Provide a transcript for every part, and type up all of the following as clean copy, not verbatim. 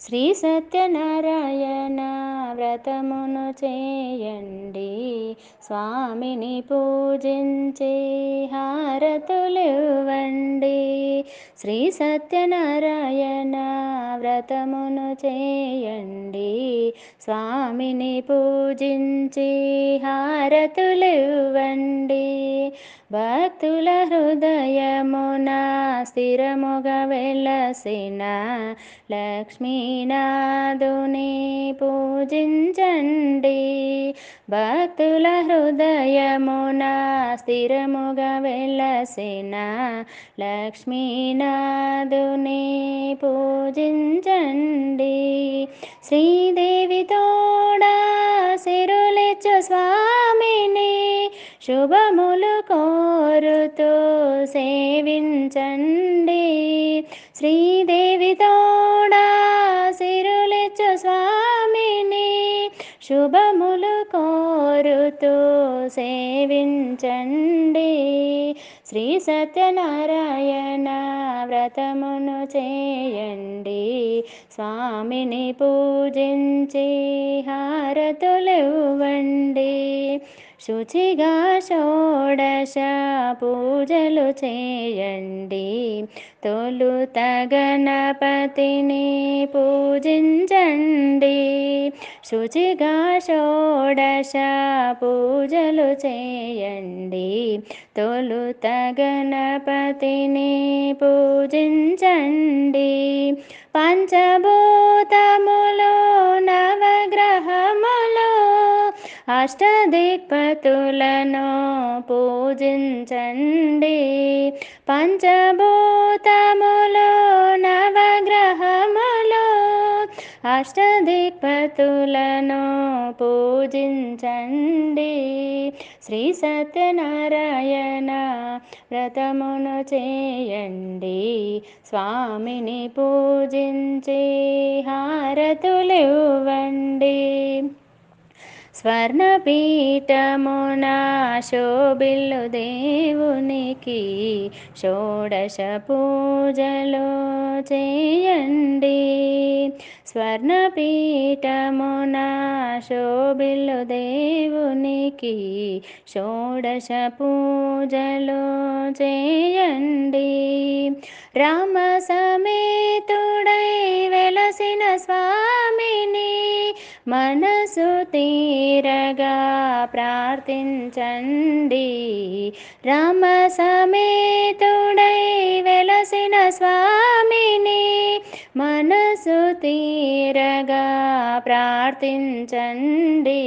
శ్రీ సత్యనారాయణ వ్రతమును చేయండి, స్వామిని పూజించి హారతులివ్వండి. శ్రీ సత్యనారాయణ వ్రతమును చేయండి, స్వామిని పూజించి హారతులివ్వండి. భక్తుల హృదయమున స్థిరముగా వెలసిన లక్ష్మీనాథుని పూజించండి. భక్తుల హృదయమున స్థిరముగా వెలసిన లక్ష్మీనాథుని పూజించండి. శ్రీదేవి తోడా సిరులిచ్చు స్వామిని శుభములు కోరుతూ సేవించండి. శ్రీదేవి తోడా సిరులిచ్చు స్వామిని శుభములు కోరుతూ సేవించండి. శ్రీ సత్యనారాయణ వ్రతమును చేయండి, స్వామిని పూజించి హారతులివ్వండి. శుచిగా షోడశ పూజలు చేయండి, తొలుత గణపతిని పూజించండి. శుచిగా షోడశ పూజలు చేయండి, తొలుత గణపతిని పూజించండి. పంచభూతములు నవగ్రహములు అష్టదిక్పతులను పూజించండి. పంచభూతములు నవగ్రహములు అష్టదిక్పతులను పూజించండి. శ్రీ సత్యనారాయణ వ్రతమును చేయండి, స్వామిని పూజించి హారతులివ్వండి. స్వర్ణపీఠమున శోభిల్లు దేవునికి షోడశ పూజలు చేయండి. స్వర్ణపీఠమున శోభిల్లు దేవునికి షోడశ పూజలు చేయండి. రామ సమేతుడై వెలసిన స్వామిని మనసు తీరగా ప్రార్థించండి. రామ సమేతుడై వెలసిన స్వామిని మనసు తీరగా ప్రార్థించండి.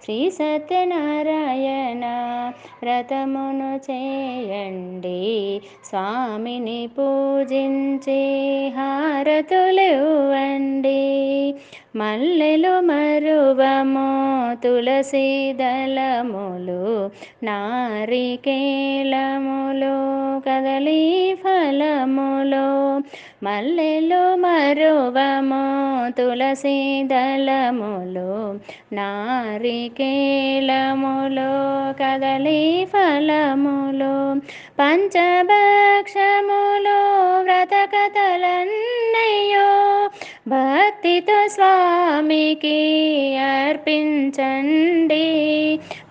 శ్రీ సత్యనారాయణ వ్రతమును చేయండి, స్వామిని పూజించి హారతులివ్వండి. మల్లెలు మరువము తులసి దళములు నారికేళములు కదలి ఫలములు. మల్లెలు మరువము తులసి దళములు నారికేళములు కదలి ఫలములు. పంచభక్షములు వ్రతకథలన్నయ్యో భక్తితో స్వామికి అర్పించండి.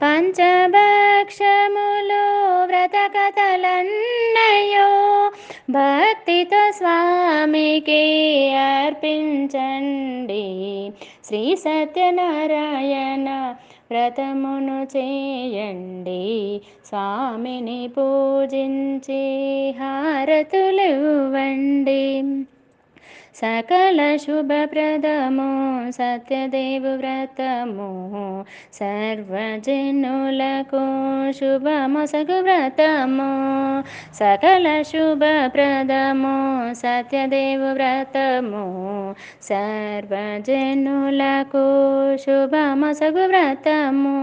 పంచభక్షములు వ్రతకథలన్నయ్యో భక్తితో స్వామికి అర్పించండి. శ్రీ సత్యనారాయణ వ్రతమును చేయండి, స్వామిని పూజించి హారతులివ్వండి. సకల శుభప్రదము సత్యదేవు వ్రతము, సర్వజనులకు శుభమొసగు వ్రతము. సకల శుభప్రదము సత్యదేవు వ్రతము, సర్వజనులకు శుభమొసగు వ్రతము.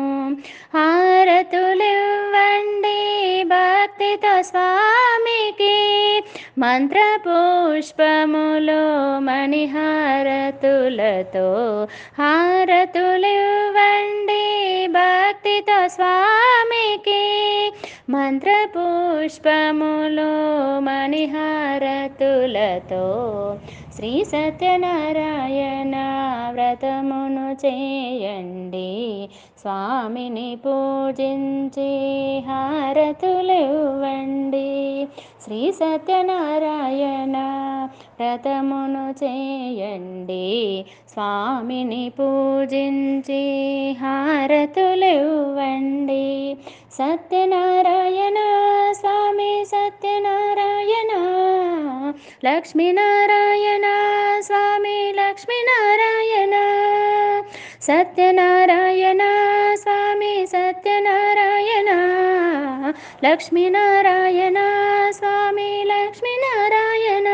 హారతులివ్వండి భక్తితో స్వామికి, మంత్రపుష్పములు మణిహారతులతో హారతులివ్వండి భక్తితో స్వామికి. మంత్రపుష్పములు మణిహారతులతో శ్రీ సత్యనారాయణ వ్రతమును చేయండి, స్వామిని పూజించి హారతులివ్వండి. శ్రీ సత్యనారాయణ వ్రతమును చేయండి, స్వామిని పూజించి హారతులివ్వండి. సత్యనారాయణ స్వామి సత్యనారాయణ, లక్ష్మీనారాయణ స్వామి లక్ష్మీనారాయణ, సత్యనారాయణ స్వామి సత్యనారాయణ, లక్ష్మీనారాయణ స్వామి లక్ష్మీనారాయణ.